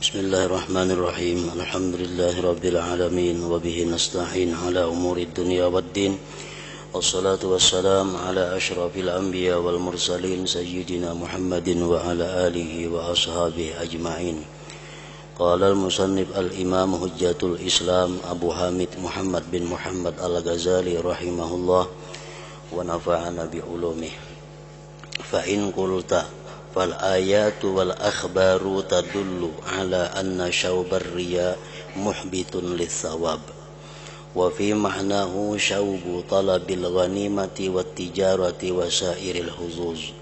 Bismillahirrahmanirrahim. Alhamdulillahi alamin wa bihi nasta'in ala umuri dunya waddin. Wassalatu wassalam ala asyrafil anbiya wal mursalin sayyidina Muhammadin wa ala alihi wa ashabihi ajma'in. Qala al-musannif al-imam hujjatul Islam Abu Hamid Muhammad bin Muhammad al-Ghazali rahimahullah wa nafa'ana bi ulumih. Fa in qulta fal ayatu wal akhbaru tadullu ala anna syaubar riya muhbitun lis-sawab wa fi ma'nahu syaubu talabil ghanimati wat tijarati wa sairil huzuz.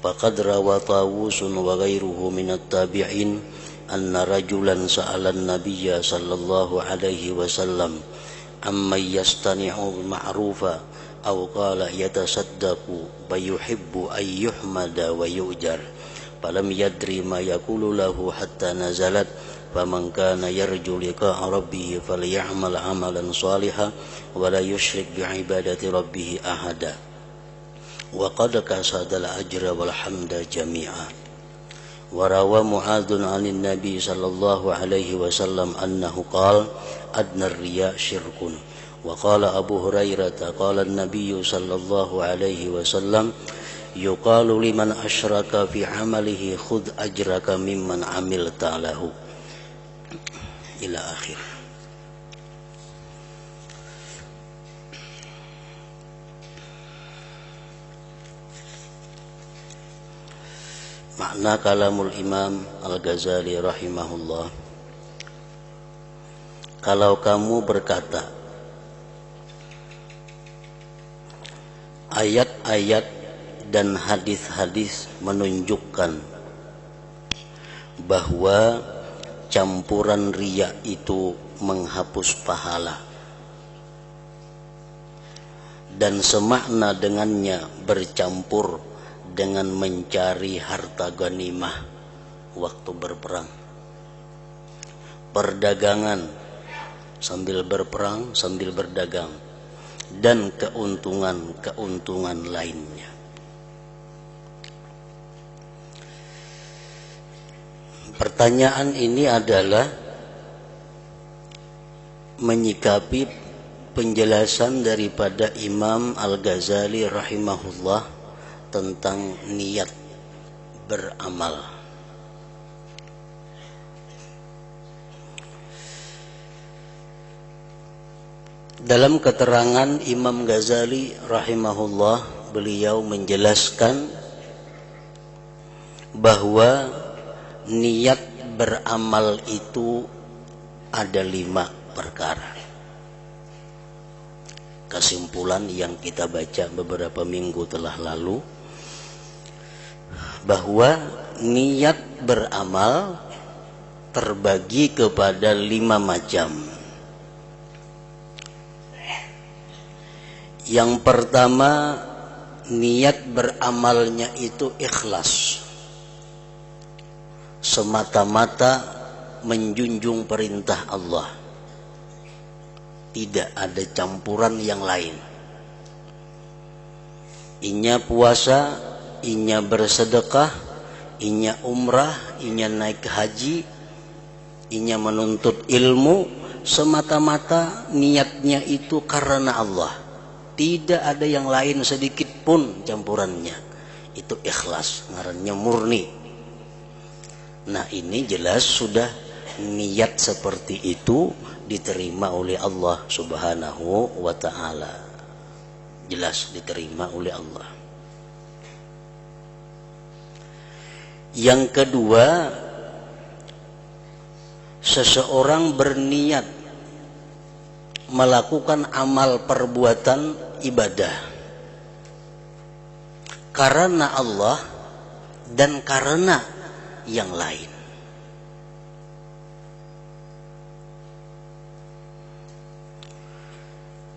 Faqad rawa Tawusun wa ghairuhu minat tabi'in anna rajulan sa'ala an-nabiyya sallallahu alaihi wasallam amma yastani'u ma'rufa aw qala yatasaddaqu wa yuhibbu an yuhmada wa yu'jar falam yadri ma yaqulu lahu hatta nazalat faman kana yarju liqa'a rabbih falya'mal 'amalan shalihan wa la yusyrik bi ibadati rabbih ahada wa qad kasada al-ajra wal hamda jami'a. Wa rawa Mu'adzun 'anin nabi sallallahu alaihi wasallam annahu qala adna ar-riya syirkun. Wa qala Abu Hurairah qala an-nabiy sallallahu alaihi wasallam yuqalu liman asyraka fi amalihi khudh ajraka mimman amilta lahu ila akhir. Makna kalamul Imam Al-Ghazali rahimahullah, kalau kamu berkata ayat-ayat dan hadis-hadis menunjukkan bahwa campuran riya itu menghapus pahala dan semakna dengannya bercampur dengan mencari harta ghanimah waktu berperang, perdagangan sambil berperang sambil berdagang, dan keuntungan-keuntungan lainnya. Pertanyaan ini adalah menyikapi penjelasan daripada Imam Al-Ghazali rahimahullah tentang niat beramal. Dalam keterangan Imam Ghazali rahimahullah, beliau menjelaskan bahwa niat beramal itu ada 5 perkara. Kesimpulan yang kita baca beberapa minggu telah lalu, bahwa niat beramal terbagi kepada 5 macam. Yang pertama, niat beramalnya itu ikhlas, semata-mata menjunjung perintah Allah, tidak ada campuran yang lain. Inya puasa, inya bersedekah, inya umrah, inya naik haji, inya menuntut ilmu, semata-mata niatnya itu karena Allah. Tidak ada yang lain sedikit pun campurannya. Itu ikhlas, ngarannya murni. Nah, ini jelas sudah niat seperti itu diterima oleh Allah Subhanahu wa ta'ala. Jelas diterima oleh Allah. Yang kedua, seseorang berniat melakukan amal perbuatan ibadah karena Allah dan karena yang lain.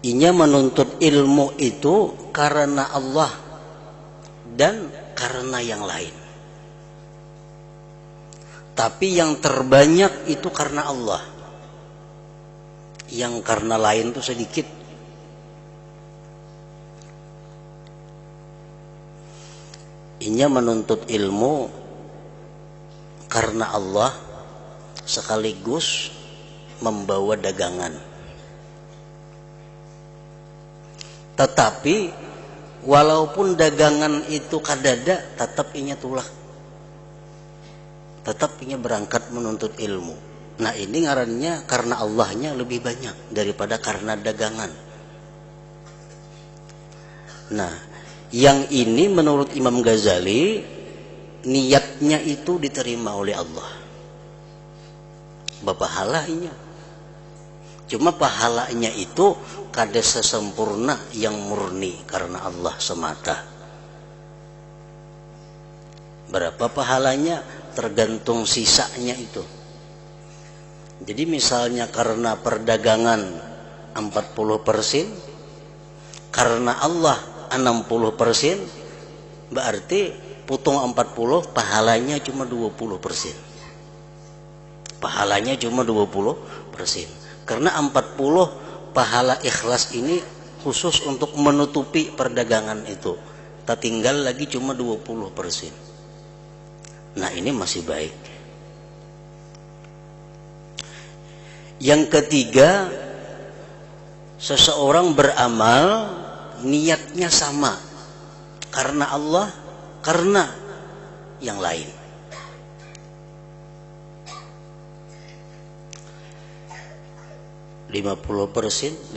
Inya menuntut ilmu itu karena Allah dan karena yang lain. Tapi yang terbanyak itu karena Allah. Yang karena lain itu sedikit. Inya menuntut ilmu karena Allah sekaligus membawa dagangan. Tetapi walaupun dagangan itu kadada, tetap inya tulak, tetap inya berangkat menuntut ilmu. Nah ini ngarannya karena Allahnya lebih banyak daripada karena dagangan. Nah yang ini menurut Imam Ghazali niatnya itu diterima oleh Allah, pahalanya. Cuma pahalanya itu kada sesempurna yang murni karena Allah semata. Berapa pahalanya tergantung sisanya itu. Jadi misalnya karena perdagangan 40%, karena Allah 60%, berarti putung 40, pahalanya cuma 20%. Pahalanya cuma 20%. Karena 40 pahala ikhlas ini khusus untuk menutupi perdagangan itu. Tak tinggal lagi cuma 20%. Nah ini masih baik. Yang ketiga, seseorang beramal niatnya sama karena Allah, karena yang lain. %50.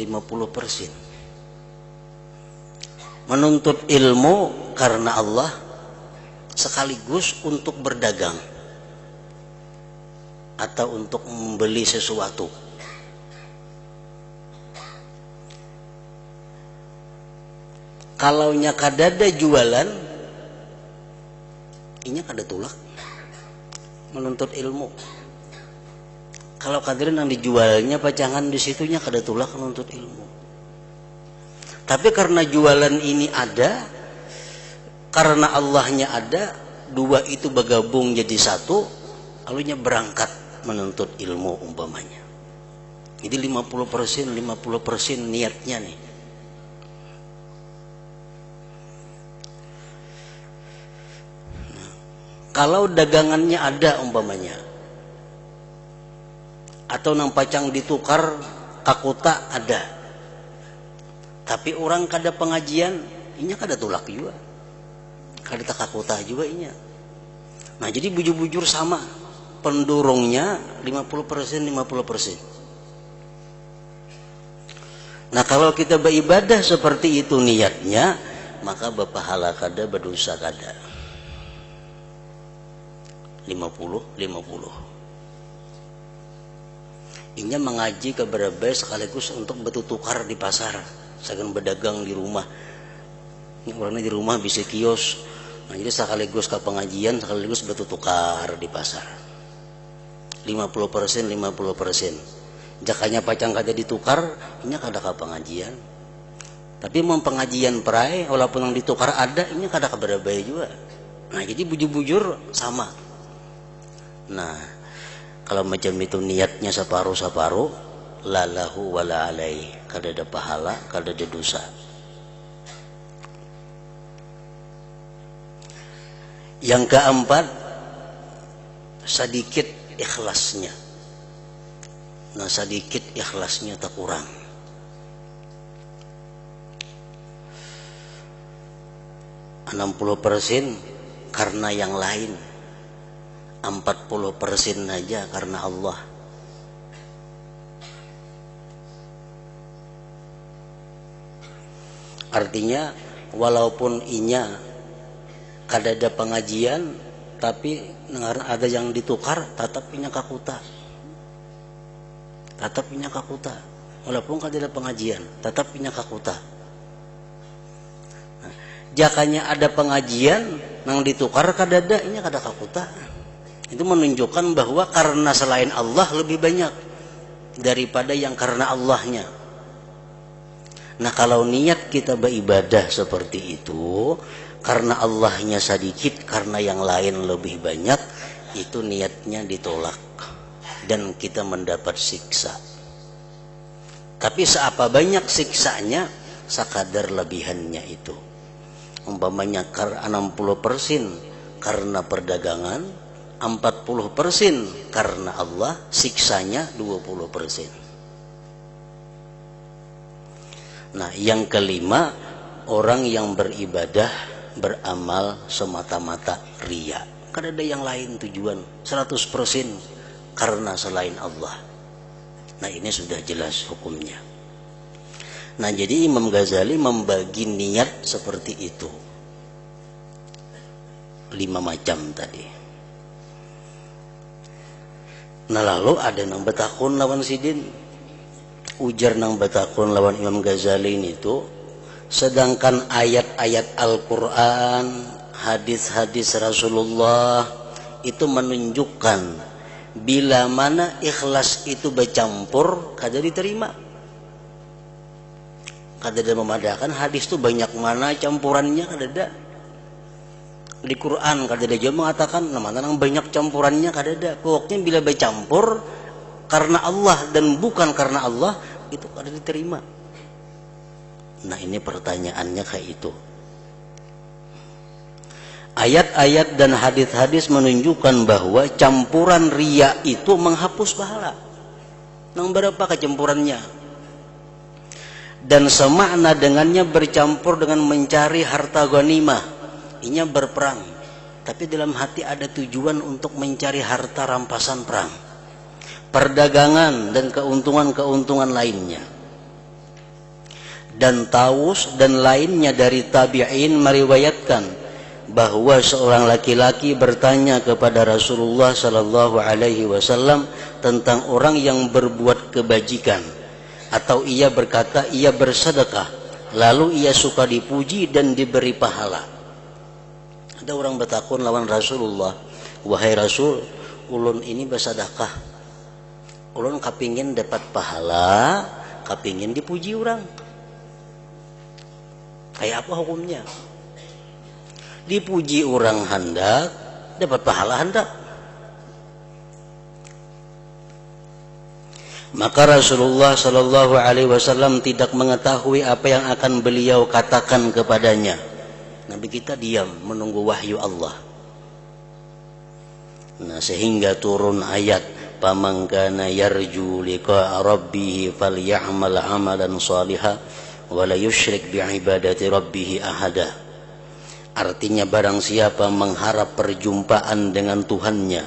Menuntut ilmu karena Allah sekaligus untuk berdagang atau untuk membeli sesuatu. Kalaunya kadada jualan, inya kada tulak menuntut ilmu. Kalau kadirin yang dijualnya pacangan di situnya kada tulak menuntut ilmu. Tapi karena jualan ini ada, karena Allahnya ada, dua itu bergabung jadi satu, lalunya berangkat menuntut ilmu umpamanya. Jadi 50% niatnya nih. Kalau dagangannya ada umpamanya, atau nang pacang ditukar kakuta ada, tapi orang kada pengajian, inya kada tulak juga, kada takakuta juga inya. Nah jadi bujur-bujur sama, pendorongnya 50%. Nah kalau kita beribadah seperti itu niatnya, maka berpahala kada, berdosa kada. 50. Inya mengaji ke berbagai sekaligus untuk bertukar di pasar. Seakan berdagang di rumah. Ini orangnya di rumah bisa kios. Nah, jadi sekaligus ke pengajian, sekaligus bertukar di pasar. 50%. Jakanya pacang kada ditukar, inya kada ke pengajian. Tapi mau pengajian perai, walaupun yang ditukar ada, inya kada ke berbagai juga. Nah, jadi bujur-bujur sama. Nah, kalau macam itu niatnya separuh-separuh, la lahu wa la alai, kada ada pahala, kada ada dosa. Yang keempat, sedikit ikhlasnya. Nah, sedikit ikhlasnya tak kurang. %60 karena yang lain, 40% aja karena Allah. Artinya walaupun inya kada ada pengajian, tapi ada yang ditukar, tetap inya kakuta. Walaupun kada ada pengajian, tetap inya kakuta. Nah, jakanya ada pengajian, nang ditukar kada ada, inya kada kakuta. Itu menunjukkan bahwa karena selain Allah lebih banyak daripada yang karena Allahnya. Nah kalau niat kita beribadah seperti itu, karena Allahnya sedikit, karena yang lain lebih banyak, itu niatnya ditolak dan kita mendapat siksa. Tapi seapa banyak siksanya, sekadar lebihannya itu. Umpamanya 60% karena perdagangan, 40% karena Allah, siksanya 20%. Nah, yang kelima, orang yang beribadah, beramal semata-mata riya. Kan ada yang lain tujuan 100% karena selain Allah. Nah, ini sudah jelas hukumnya. Nah, jadi Imam Ghazali membagi niat seperti itu. 5 macam tadi. Nah, lalu ada nang betakun lawan sidin. Ujar nang betakun lawan Imam Ghazali ini tuh, sedangkan ayat-ayat Al-Quran, hadis-hadis Rasulullah itu menunjukkan bila mana ikhlas itu bercampur kada diterima. Kada ada memadakan hadis itu banyak mana campurannya, kada ada. Di Quran kada ada juga mengatakan mana nang banyak campurannya, kada ada. Pokoknya bila bercampur karena Allah dan bukan karena Allah, itu kada diterima. Nah, ini pertanyaannya kayak itu. Ayat-ayat dan hadis-hadis menunjukkan bahwa campuran riya itu menghapus pahala. Nang berapa kecampurannya? Dan semakna dengannya bercampur dengan mencari harta ghanimah. Inya berperang, tapi dalam hati ada tujuan untuk mencari harta rampasan perang, perdagangan dan keuntungan-keuntungan lainnya. Dan Taus dan lainnya dari tabi'in meriwayatkan bahwa seorang laki-laki bertanya kepada Rasulullah sallallahu alaihi wasallam tentang orang yang berbuat kebajikan, atau ia berkata ia bersedekah lalu ia suka dipuji dan diberi pahala. Ada orang bertakun lawan Rasulullah, wahai Rasul, ulun ini bersedekah, ulun kapingin dapat pahala, kapingin dipuji orang. Kayak apa hukumnya? Dipuji orang hendak, dapat pahala hendak. Maka Rasulullah sallallahu alaihi wasallam tidak mengetahui apa yang akan beliau katakan kepadanya. Nabi kita diam menunggu wahyu Allah. Nah, sehingga turun ayat, "Faman kana yarju liqa'a rabbih falya'mal 'amalan shalihan wa la yusyrik bi'ibadati rabbih ahada." Artinya, barang siapa mengharap perjumpaan dengan Tuhannya,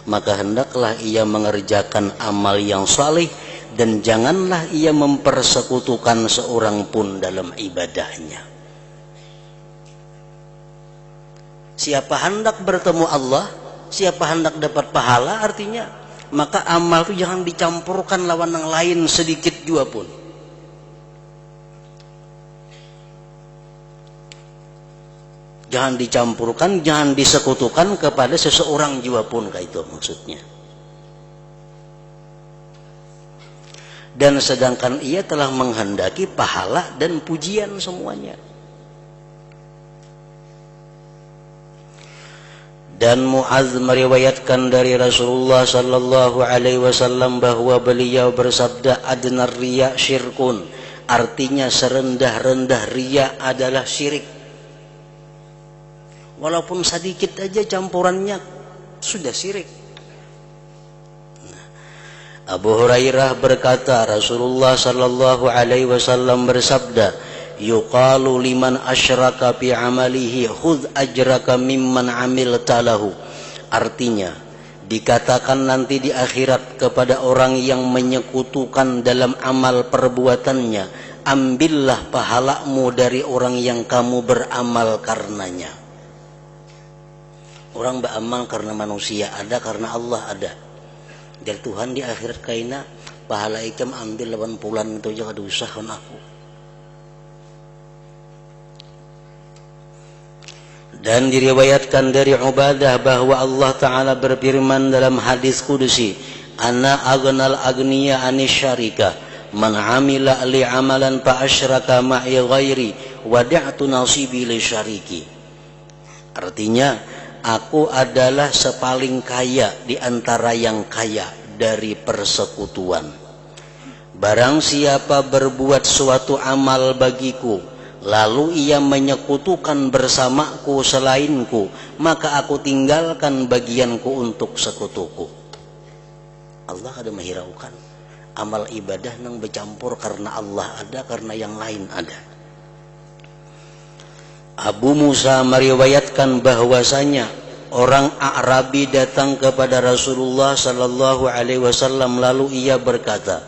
maka hendaklah ia mengerjakan amal yang saleh dan janganlah ia mempersekutukan seorang pun dalam ibadahnya. Siapa hendak bertemu Allah, siapa hendak dapat pahala, artinya maka amal itu jangan dicampurkan lawan yang lain sedikit juga pun. Jangan dicampurkan, jangan disekutukan kepada seseorang juga pun, kayak itu maksudnya. Dan sedangkan ia telah menghendaki pahala dan pujian semuanya. Dan Mu'adz meriwayatkan dari Rasulullah sallallahu alaihi wasallam bahwa beliau bersabda, adnar riya syirkun. Artinya serendah-rendah riya adalah syirik. Walaupun sedikit aja campurannya sudah syirik. Abu Hurairah berkata, Rasulullah sallallahu alaihi wasallam bersabda, yuqalu liman asyraka fi amalihi khudh ajraka mimman amilta lahu. Artinya, dikatakan nanti di akhirat kepada orang yang menyekutukan dalam amal perbuatannya, ambillah pahalamu dari orang yang kamu beramal karenanya. Orang beramal karena manusia ada, karena Allah ada. Dari Tuhan di akhirat kaina pahala ikam ambil lawan pulan itu aja kada usah kan aku. Dan diriwayatkan dari Ubadah bahwa Allah Ta'ala berfirman dalam hadis kudusi, ana aghnal agniya anisyarika man amila li amalan fa asyraka ma'i ghairi wada'tu nasibi li syariki. Artinya, aku adalah sepaling kaya di antara yang kaya dari persekutuan. Barang siapa berbuat suatu amal bagiku, lalu ia menyekutukan bersamaku selainku, maka aku tinggalkan bagianku untuk sekutuku. Allah ada menghiraukan amal ibadah nang bercampur karena Allah ada, karena yang lain ada. Abu Musa meriwayatkan bahwasanya orang A'rabi datang kepada Rasulullah sallallahu alaihi wasallam, lalu ia berkata,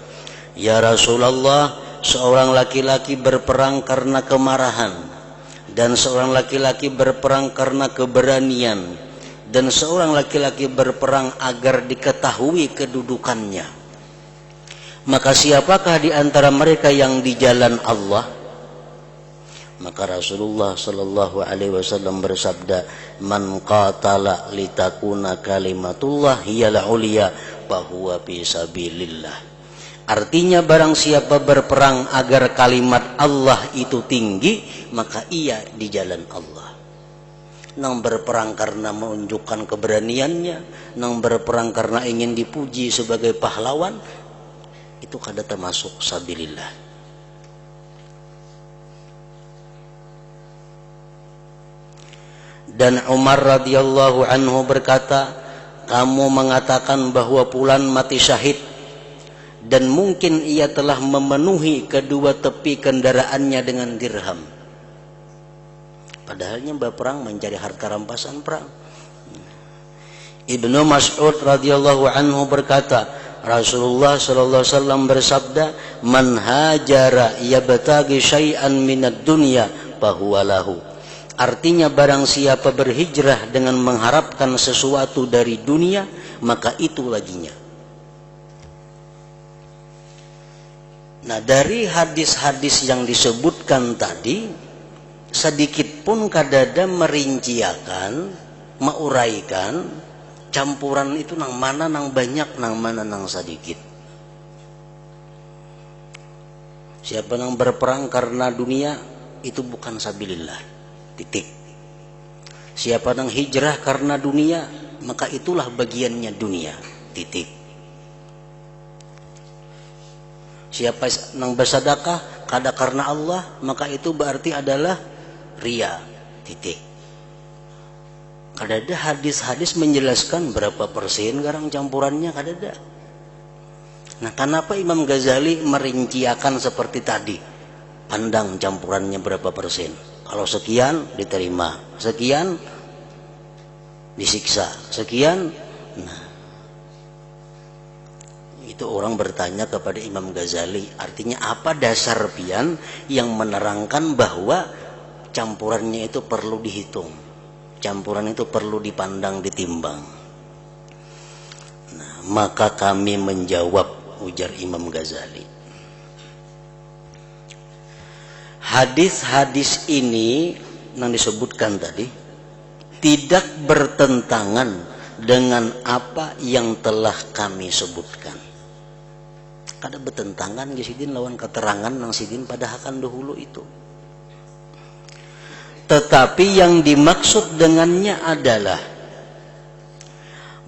"Ya Rasulullah, seorang laki-laki berperang karena kemarahan, dan seorang laki-laki berperang karena keberanian, dan seorang laki-laki berperang agar diketahui kedudukannya. Maka siapakah di antara mereka yang di jalan Allah?" Maka Rasulullah sallallahu alaihi wasallam bersabda, "Man qatala litakuna kalimatullah hiyal ulia fahuwa fi sabilillah." Artinya barang siapa berperang agar kalimat Allah itu tinggi, maka ia di jalan Allah. Nang berperang karena menunjukkan keberaniannya, nang berperang karena ingin dipuji sebagai pahlawan, itu kada termasuk sabilillah. Dan Umar radhiyallahu anhu berkata, "Kamu mengatakan bahwa fulan mati syahid, dan mungkin ia telah memenuhi kedua tepi kendaraannya dengan dirham. Padahalnya berperang mencari harta rampasan perang." Ibnu Mas'ud radhiyallahu anhu berkata, Rasulullah sallallahu alaihi wasallam bersabda, "Man hajara yabtaghi syai'an minad dunya fahuwa lahu." Artinya barang siapa berhijrah dengan mengharapkan sesuatu dari dunia, maka itu baginya. Nah, dari hadis-hadis yang disebutkan tadi, sedikit pun kadada merinciakan, meuraikan campuran itu nang mana nang banyak, nang mana nang sedikit. Siapa nang berperang karena dunia, itu bukan sabilillah. Titik. Siapa yang hijrah karena dunia, maka itulah bagiannya dunia. Titik. Siapa yang bersedekah kada karena Allah, maka itu berarti adalah riya. Titik. Kada ada hadis-hadis menjelaskan berapa persen garang campurannya, kada ada. Nah, kenapa Imam Ghazali merinciakan seperti tadi? Pandang campurannya berapa persen. Kalau sekian diterima, sekian disiksa, sekian. Nah, itu orang bertanya kepada Imam Ghazali, artinya apa dasar pian yang menerangkan bahwa campurannya itu perlu dihitung, campuran itu perlu dipandang, ditimbang. Nah, maka kami menjawab, ujar Imam Ghazali, hadis-hadis ini yang disebutkan tadi tidak bertentangan dengan apa yang telah kami sebutkan. Kada bertentangan Sidin lawan keterangan nang Sidin pada akan dahulu itu. Tetapi yang dimaksud dengannya adalah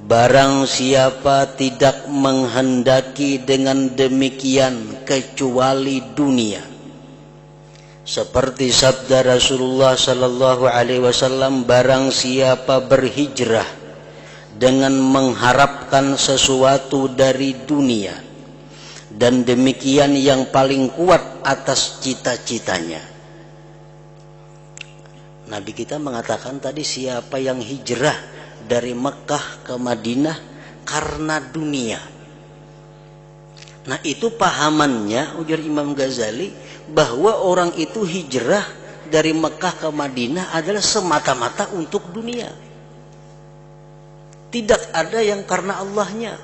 barang siapa tidak menghendaki dengan demikian kecuali dunia, seperti sabda Rasulullah sallallahu alaihi wasallam, barang siapa berhijrah dengan mengharapkan sesuatu dari dunia, dan demikian yang paling kuat atas cita-citanya. Nabi kita mengatakan tadi, siapa yang hijrah dari Mekah ke Madinah karena dunia. Nah, itu pahamannya, ujar Imam Ghazali, bahwa orang itu hijrah dari Mekah ke Madinah adalah semata-mata untuk dunia. Tidak ada yang karena Allahnya.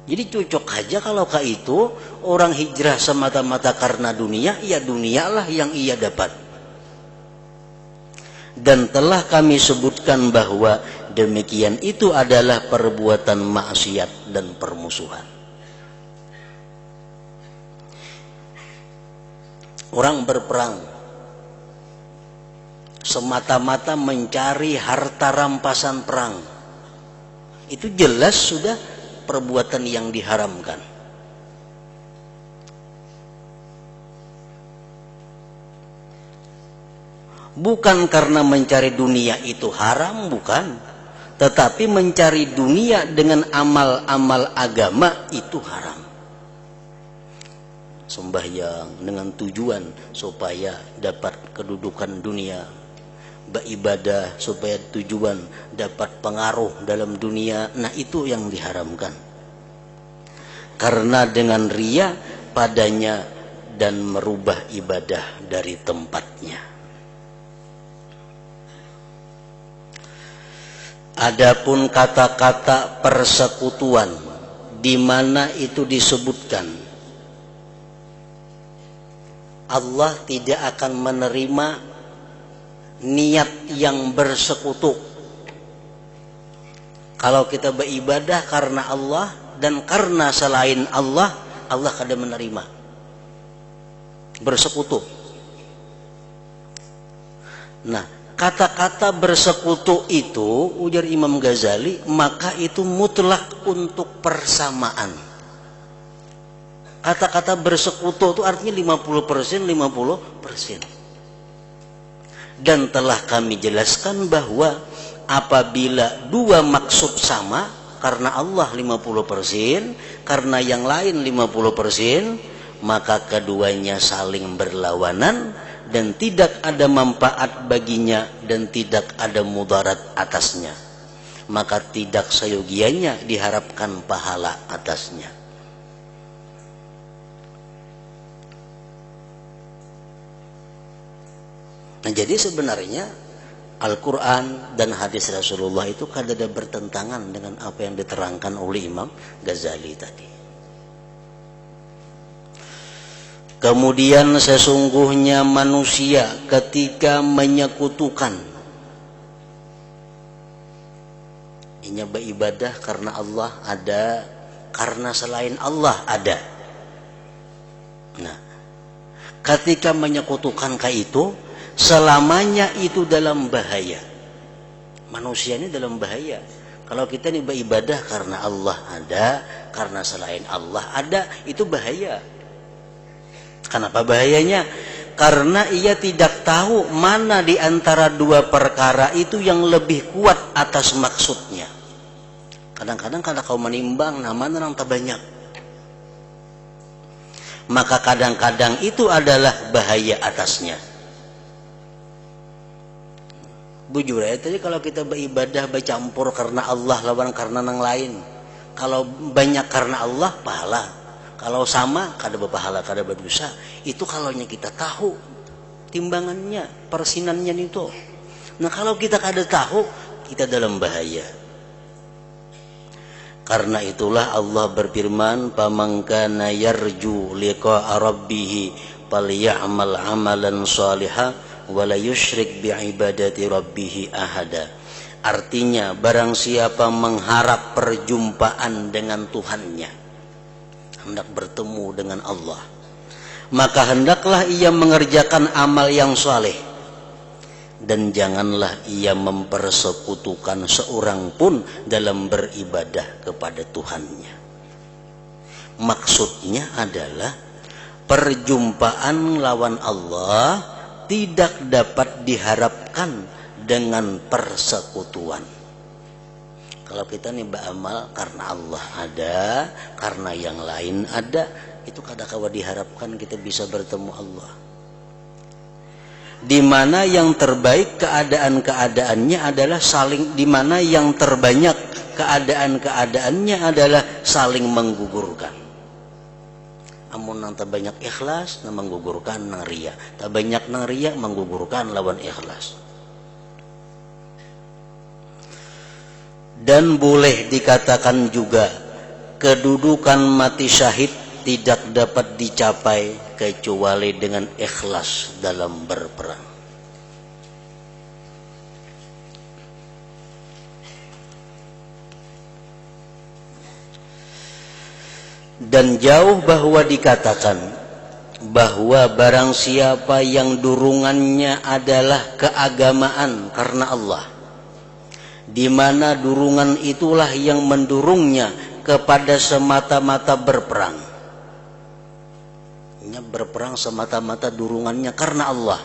Jadi cocok aja kalau kayak itu orang hijrah semata-mata karena dunia, ya dunialah yang ia dapat. Dan telah kami sebutkan bahwa demikian itu adalah perbuatan maksiat dan permusuhan. Orang berperang semata-mata mencari harta rampasan perang, itu jelas sudah perbuatan yang diharamkan. Bukan karena mencari dunia itu haram, bukan. Tetapi mencari dunia dengan amal-amal agama itu haram. Sembahyang dengan tujuan supaya dapat kedudukan dunia, beribadah supaya tujuan dapat pengaruh dalam dunia, nah itu yang diharamkan. Karena dengan riya padanya dan merubah ibadah dari tempatnya. Adapun kata-kata persekutuan di mana itu disebutkan Allah tidak akan menerima niat yang bersekutu. Kalau kita beribadah karena Allah dan karena selain Allah, Allah kada menerima. Bersekutu. Nah, kata-kata bersekutu itu, ujar Imam Ghazali, maka itu mutlak untuk persamaan. Kata-kata bersekutu itu artinya 50%, 50%. Dan telah kami jelaskan bahwa apabila dua maksud sama, karena Allah 50%, karena yang lain 50%, maka keduanya saling berlawanan dan tidak ada manfaat baginya dan tidak ada mudarat atasnya, maka tidak seyogianya diharapkan pahala atasnya. Nah, jadi sebenarnya Al-Quran dan hadis Rasulullah itu kadang bertentangan dengan apa yang diterangkan oleh Imam Ghazali tadi. Kemudian sesungguhnya manusia ketika menyekutukan, ini beribadah karena Allah ada, karena selain Allah ada. Nah, ketika menyekutukan itu, selamanya itu dalam bahaya. Manusia ini dalam bahaya. Kalau kita ini beribadah karena Allah ada, karena selain Allah ada, itu bahaya. Kenapa bahayanya? Karena ia tidak tahu mana di antara dua perkara itu yang lebih kuat atas maksudnya. Kadang-kadang kalau kau menimbang, nah mana yang terbanyak. Maka kadang-kadang itu adalah bahaya atasnya. Bujur ya, tadi kalau kita beribadah bercampur karena Allah lawan karena yang lain. Kalau banyak karena Allah, pahala. Kalau sama, kada berpahala, kada berdosa. Itu kalaunya kita tahu timbangannya, persinannya itu. Nah, kalau kita kada tahu, kita dalam bahaya. Karena itulah Allah berfirman, "Faman kana yarju liqa'a rabbih falyamal 'amalan shalihan wa la yusyrik bi'ibadati rabbih ahada." Artinya, barang siapa mengharap perjumpaan dengan Tuhannya, hendak bertemu dengan Allah, maka hendaklah ia mengerjakan amal yang saleh dan janganlah ia mempersekutukan seorang pun dalam beribadah kepada Tuhannya. Maksudnya adalah perjumpaan lawan Allah tidak dapat diharapkan dengan persekutuan. Kalau kita nih beramal karena Allah ada, karena yang lain ada, itu kadang-kadang diharapkan kita bisa bertemu Allah. Di mana yang terbaik keadaan-keadaannya adalah saling, di mana yang terbanyak keadaan-keadaannya adalah saling menggugurkan. Amun nang terbanyak ikhlas, nang menggugurkan nang riya. Terbanyak nang riya menggugurkan lawan ikhlas. Dan boleh dikatakan juga kedudukan mati syahid tidak dapat dicapai kecuali dengan ikhlas dalam berperang. Dan jauh bahwa dikatakan bahwa barang siapa yang durungannya adalah keagamaan karena Allah, di mana durungan itulah yang mendurungnya kepada semata-mata berperang. Berperang semata-mata durungannya karena Allah.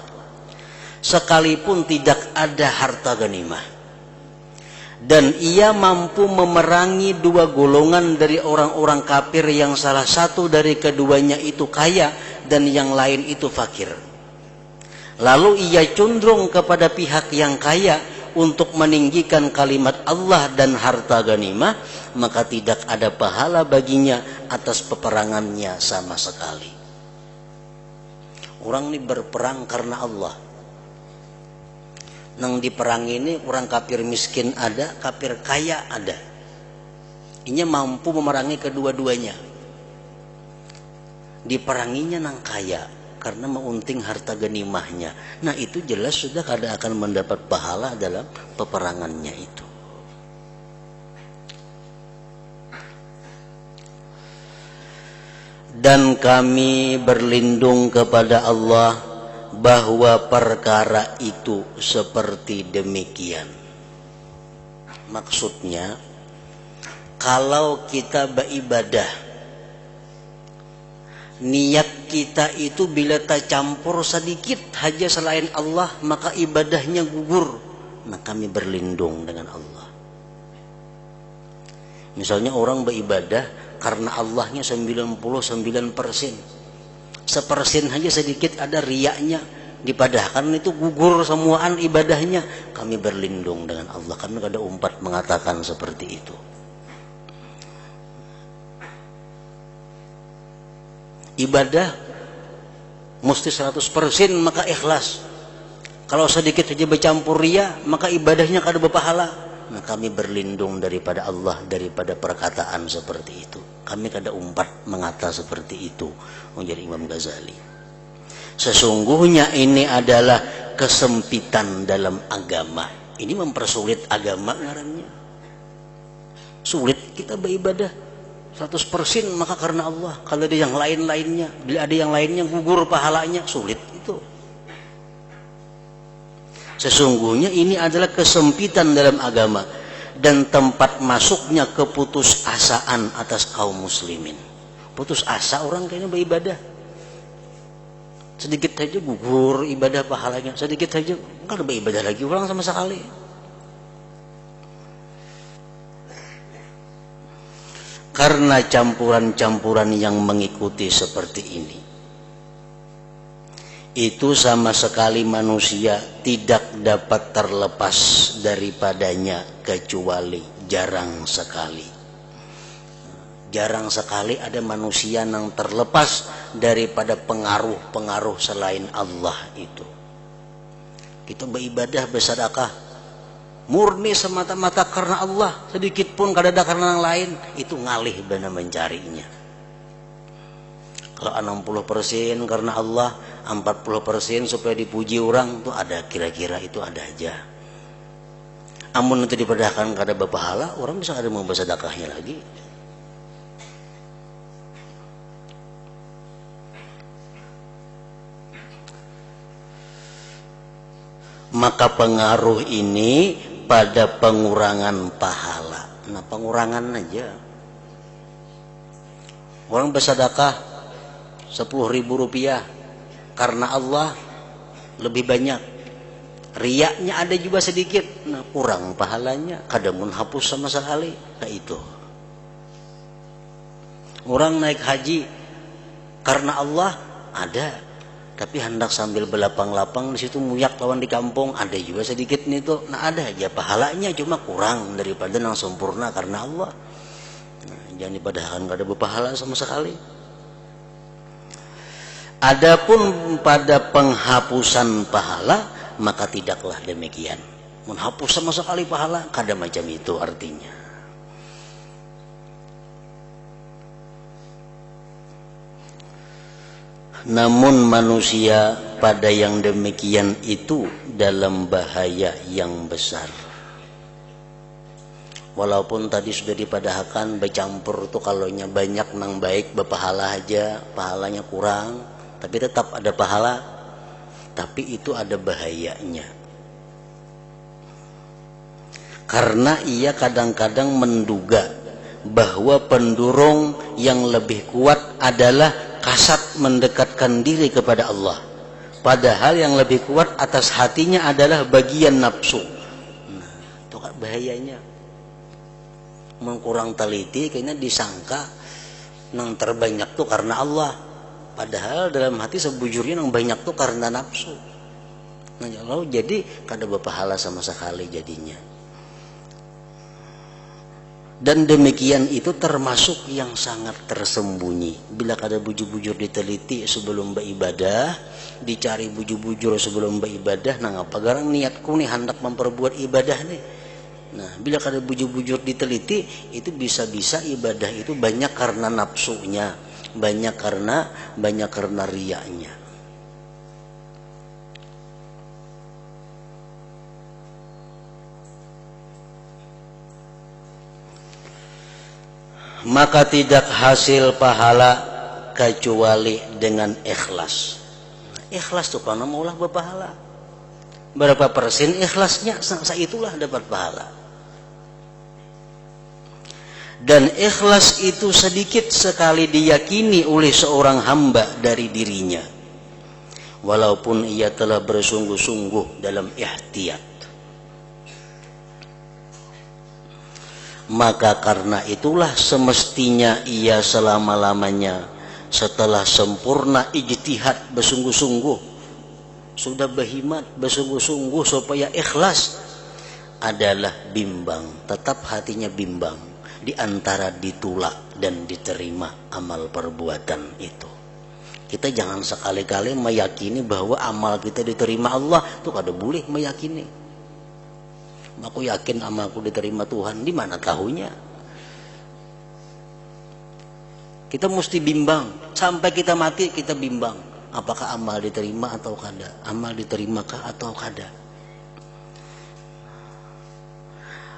sekalipun tidak ada harta ghanimah, dan ia mampu memerangi dua golongan dari orang-orang kafir yang salah satu dari keduanya itu kaya dan yang lain itu fakir, lalu ia condong kepada pihak yang kaya untuk meninggikan kalimat Allah dan harta ghanimah, maka tidak ada pahala baginya atas peperangannya sama sekali. Orang ini berperang karena Allah. Nang di perang ini orang kafir miskin ada, kafir kaya ada. Ini mampu memerangi kedua-duanya. Diperanginya nang kaya karena mengunting harta ghanimahnya. Nah itu jelas sudah kada akan mendapat pahala dalam peperangannya itu. Dan kami berlindung kepada Allah bahwa perkara itu seperti demikian. Maksudnya, kalau kita beribadah, niat kita itu bila tercampur sedikit saja selain Allah, maka ibadahnya gugur. Nah kami berlindung dengan Allah. Misalnya orang beribadah karena Allahnya 99%. 1% saja sedikit ada riyaknya, dipadahkan itu gugur semuaan ibadahnya. Kami berlindung dengan Allah. Kami kada umpat mengatakan seperti itu. Ibadah mesti 100% maka ikhlas. Kalau sedikit saja bercampur riya, maka ibadahnya kada berpahala. Nah kami berlindung daripada Allah, daripada perkataan seperti itu. Kami kada umpat mengata seperti itu, menjadi Imam Ghazali. Sesungguhnya ini adalah kesempitan dalam agama. Ini mempersulit agama ngarannya. Sulit kita beribadah 100% maka karena Allah. Kalau ada yang lain-lainnya, bila ada yang lainnya gugur pahalanya, sulit itu. Sesungguhnya ini adalah kesempitan dalam agama dan tempat masuknya keputusasaan atas kaum muslimin. Putus asa orang kayaknya beribadah. Sedikit saja gugur ibadah pahalanya, sedikit saja enggak ada beribadah lagi orang sama sekali. Karena campuran-campuran yang mengikuti seperti ini, itu sama sekali manusia tidak dapat terlepas daripadanya kecuali jarang sekali. Jarang sekali ada manusia yang terlepas daripada pengaruh-pengaruh selain Allah itu. Kita beribadah, bersedekah murni semata-mata karena Allah, sedikit pun kada ada karena yang lain, itu ngalih benar mencarinya. Kalau 60% karena Allah, 40% supaya dipuji orang, tuh ada, kira-kira itu ada aja. Amun itu dipadahkan kada berpahala, orang bisa ada mau bersedekahnya lagi. Maka pengaruh ini pada pengurangan pahala. Nah pengurangan aja. Orang bersedekah 10.000 rupiah karena Allah lebih banyak, riyaknya ada juga sedikit, nah kurang pahalanya, kadang menghapus sama sekali. Nah itu orang naik haji karena Allah ada, tapi hendak sambil berlapang-lapang di situ muyak lawan di kampung, ada juga sedikit nih tuh. Nah ada aja pahalanya, cuma kurang daripada yang sempurna karena Allah. Nah, jangan dipadahkan gak ada berpahala sama sekali. Adapun pada penghapusan pahala, maka tidaklah demikian. Menghapus sama sekali pahala, kada macam itu artinya. Namun manusia pada yang demikian itu dalam bahaya yang besar. Walaupun tadi sudah dipadahkan bercampur tuh, kalaunya banyak nang baik berpahala aja, pahalanya kurang, tapi tetap ada pahala. Tapi itu ada bahayanya. Karena ia kadang-kadang menduga bahwa pendorong yang lebih kuat adalah kasat mendekatkan diri kepada Allah. Padahal yang lebih kuat atas hatinya adalah bagian nafsu. Nah, itu kan bahayanya. Mengkurang teliti kayaknya disangka nang terbanyak tuh karena Allah. Padahal dalam hati sebujurnya nang banyak tuh karena nafsu. Nah, lalu jadi kada berpahala sama sekali jadinya. Dan demikian itu termasuk yang sangat tersembunyi. Bila kada bujur-bujur diteliti sebelum beribadah, dicari bujur-bujur sebelum beribadah, nah ngapa garang niatku nih hendak memperbuat ibadah nih. Nah, bila kada bujur-bujur diteliti, itu bisa-bisa ibadah itu banyak karena nafsunya, banyak karena riyanya. Maka tidak hasil pahala kecuali dengan ikhlas. Ikhlas tuh karena maulah berpahala. Berapa persen ikhlasnya, itulah dapat pahala. Dan ikhlas itu sedikit sekali diyakini oleh seorang hamba dari dirinya, walaupun ia telah bersungguh-sungguh dalam ihtiyat. Maka karena itulah semestinya ia selama-lamanya setelah sempurna ijtihad bersungguh-sungguh, sudah berhimmat bersungguh-sungguh supaya ikhlas, adalah bimbang, tetap hatinya bimbang di antara ditolak dan diterima amal perbuatan itu. Kita jangan sekali-kali meyakini bahwa amal kita diterima Allah, itu kada boleh meyakini. Aku yakin amalku diterima Tuhan, di mana tahunya? Kita mesti bimbang sampai kita mati, kita bimbang apakah amal diterima atau kada, amal diterimakah atau kada.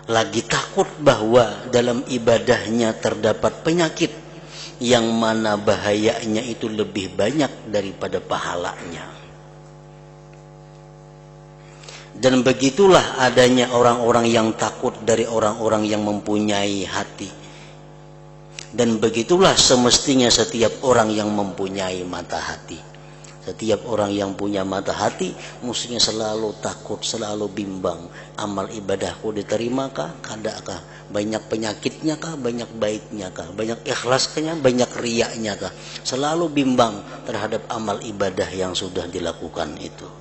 Lagi takut bahwa dalam ibadahnya terdapat penyakit yang mana bahayanya itu lebih banyak daripada pahalanya. Dan begitulah adanya orang-orang yang takut dari orang-orang yang mempunyai hati. Dan begitulah semestinya setiap orang yang mempunyai mata hati. Setiap orang yang punya mata hati mestinya selalu takut, selalu bimbang. Amal ibadahku diterimakah, kadakah? Banyak penyakitnya kah, banyak baiknya kah? Banyak ikhlasnya, banyak riyanya kah? Selalu bimbang terhadap amal ibadah yang sudah dilakukan itu.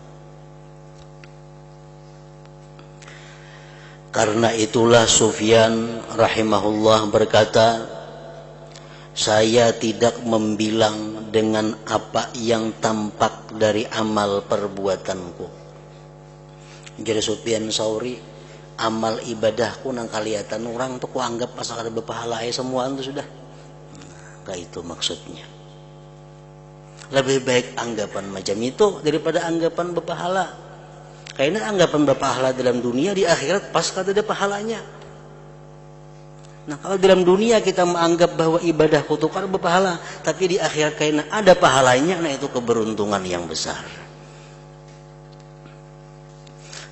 Karena itulah Sufyan rahimahullah berkata, saya tidak membilang dengan apa yang tampak dari amal perbuatanku. Jadi Sufyan Sauri, amal ibadahku nang kaliatan orang tuh ku anggap asal ada berpahala semua itu sudah. Kayak itu maksudnya. Lebih baik anggapan macam itu daripada anggapan berpahala. Karena anggapan berpahala dalam dunia, di akhirat pas kada ada pahalanya. Nah, kalau dalam dunia kita menganggap bahwa ibadah kutukar berpahala, tapi di akhirat karena ada pahalanya, nah itu keberuntungan yang besar.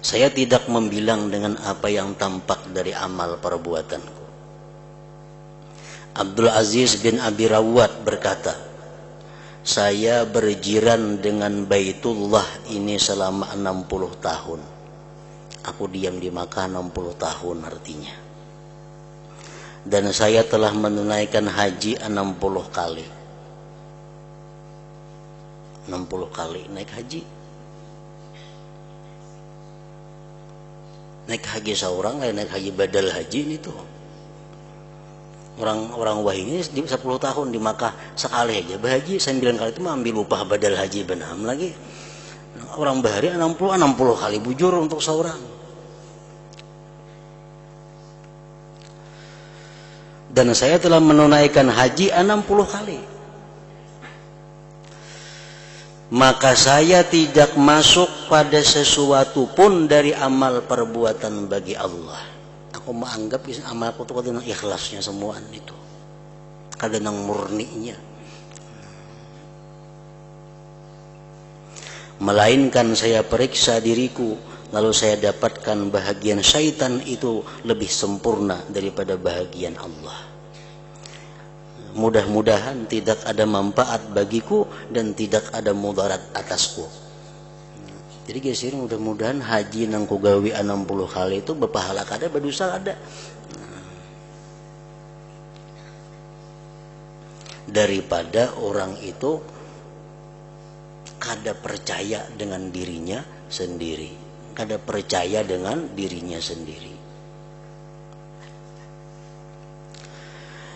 Saya tidak membilang dengan apa yang tampak dari amal perbuatanku. Abdul Aziz bin Abi Rawat berkata, saya berjiran dengan Baitullah ini selama 60 tahun. Aku diam di Makkah 60 tahun artinya. Dan saya telah menunaikan haji 60 kali. 60 kali naik haji. Naik haji seorang, naik haji badal haji ini tuh. Orang wahini 10 tahun di Makkah sekali aja berhaji, 9 kali itu ambil upah badal haji benam lagi. Orang bahari 60 kali bujur untuk seorang. Dan saya telah menunaikan haji 60 kali. Maka saya tidak masuk pada sesuatu pun dari amal perbuatan bagi Allah. Aku menganggap amalku itu kadang ikhlasnya semuaan itu, kadang murninya. Melainkan saya periksa diriku, lalu saya dapatkan bahagian syaitan itu lebih sempurna daripada bahagian Allah. Mudah-mudahan tidak ada manfaat bagiku dan tidak ada mudarat atasku. Jadi geus mudah-mudahan haji nang ku gawe 60 kali itu bepahala kada berdosa kada. Daripada orang itu kada percaya dengan dirinya sendiri, kada percaya dengan dirinya sendiri.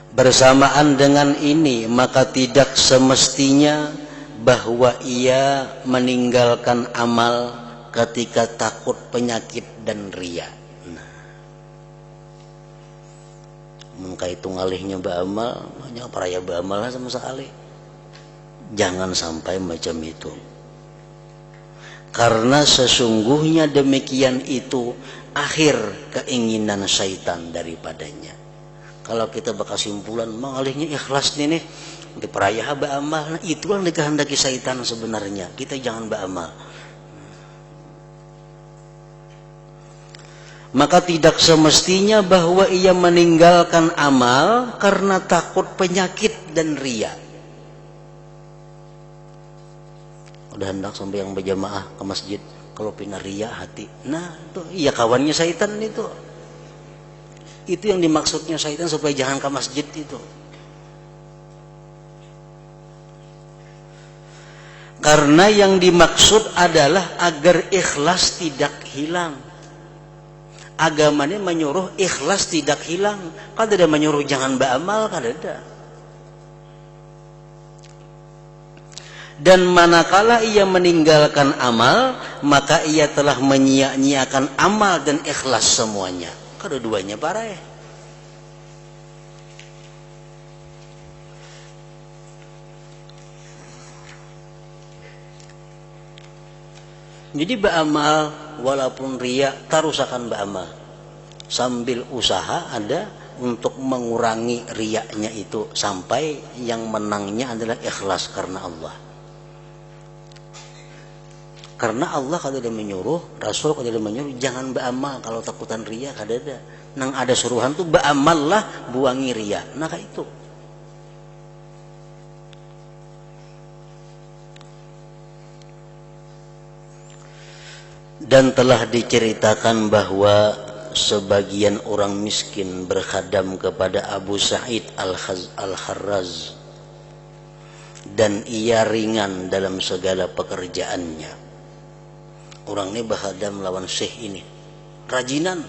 Bersamaan dengan ini, maka tidak semestinya bahwa ia meninggalkan amal ketika takut penyakit dan riya. Nah, mungkin itu ngalihnya beramal, banyak peraya beramal sama sekali. Jangan sampai macam itu. Karena sesungguhnya demikian itu akhir keinginan syaitan daripadanya. Kalau kita berkesimpulan mengalihnya ikhlas nih diperaya beramal, nah itu yang dikehendaki syaitan sebenarnya. Kita jangan beramal. Maka tidak semestinya bahwa ia meninggalkan amal karena takut penyakit dan riya. Udah hendak sampai yang berjamaah ke masjid, kalau pina riya hati, nah itu iya kawannya syaitan itu. Itu yang dimaksudnya syaitan supaya jangan ke masjid itu. Karena yang dimaksud adalah agar ikhlas tidak hilang. Agamanya menyuruh ikhlas tidak hilang. Kan tidak menyuruh jangan beramal, kan ada. Dan manakala ia meninggalkan amal, maka ia telah menyia-nyiakan amal dan ikhlas semuanya. Kedua-duanya parah ya. Jadi beramal walaupun riya tarusakan beramal. Sambil usaha ada untuk mengurangi riyanya itu sampai yang menangnya adalah ikhlas karena Allah. Karena Allah kalau dia menyuruh, Rasul kalau dia menyuruh jangan beramal kalau takutan riya kada ada. Nang ada suruhan tuh beramallah buangi riya. Nah kayak itu. Dan telah diceritakan bahwa sebagian orang miskin berkhadam kepada Abu Sa'id Al-Kharraz dan ia ringan dalam segala pekerjaannya. Orang ini berkhadam lawan syekh ini rajinan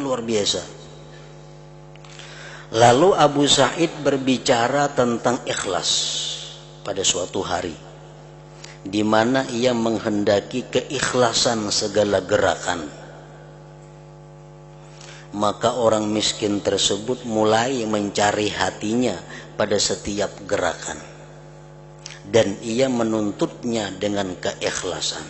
luar biasa. Lalu Abu Sa'id berbicara tentang ikhlas pada suatu hari, di mana ia menghendaki keikhlasan segala gerakan. Maka orang miskin tersebut mulai mencari hatinya pada setiap gerakan, dan ia menuntutnya dengan keikhlasan.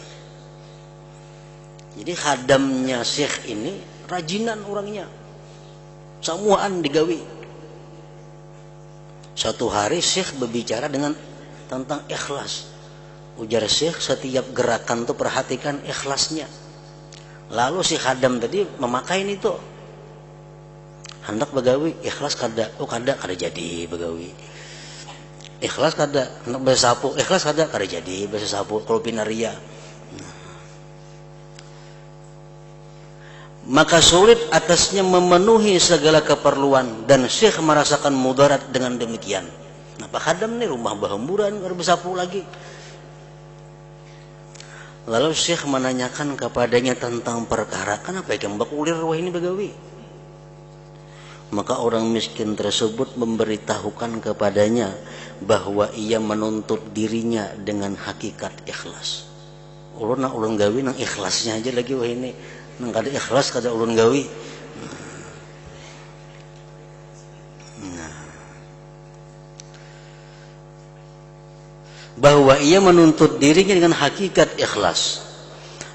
Jadi khadamnya syekh ini rajinan orangnya, samuaan digawi. Satu hari syekh berbicara tentang ikhlas. Ujar syekh, setiap gerakan tuh perhatikan ikhlasnya. Lalu si khadam tadi memakai itu, hendak begawi ikhlas kada, kada jadi begawi. Ikhlas kada, hendak bersapu ikhlas kada jadi bersapu kalau pinaria. Maka sulit atasnya memenuhi segala keperluan dan syekh merasakan mudarat dengan demikian. Nah Pak khadam nih rumah bahemburan kada bersapu lagi. Lalu syekh menanyakan kepadanya tentang perkara, kenapa yang bakulir wah ini begawi? Maka orang miskin tersebut memberitahukan kepadanya bahwa ia menuntut dirinya dengan hakikat ikhlas. Ulun gawi nang ikhlasnya aja lagi wah ini, nang kada ikhlas kada ulun gawi. Bahwa ia menuntut dirinya dengan hakikat ikhlas,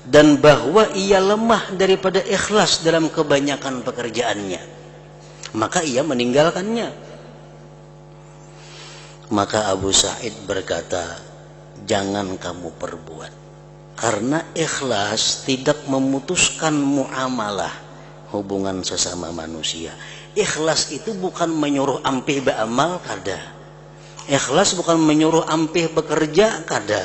dan bahwa ia lemah daripada ikhlas dalam kebanyakan pekerjaannya, maka ia meninggalkannya. Maka Abu Sa'id berkata, jangan kamu perbuat, karena ikhlas tidak memutuskan muamalah, hubungan sesama manusia. Ikhlas itu bukan menyuruh ampih beramal kada. Ikhlas bukan menyuruh ampih bekerja kada.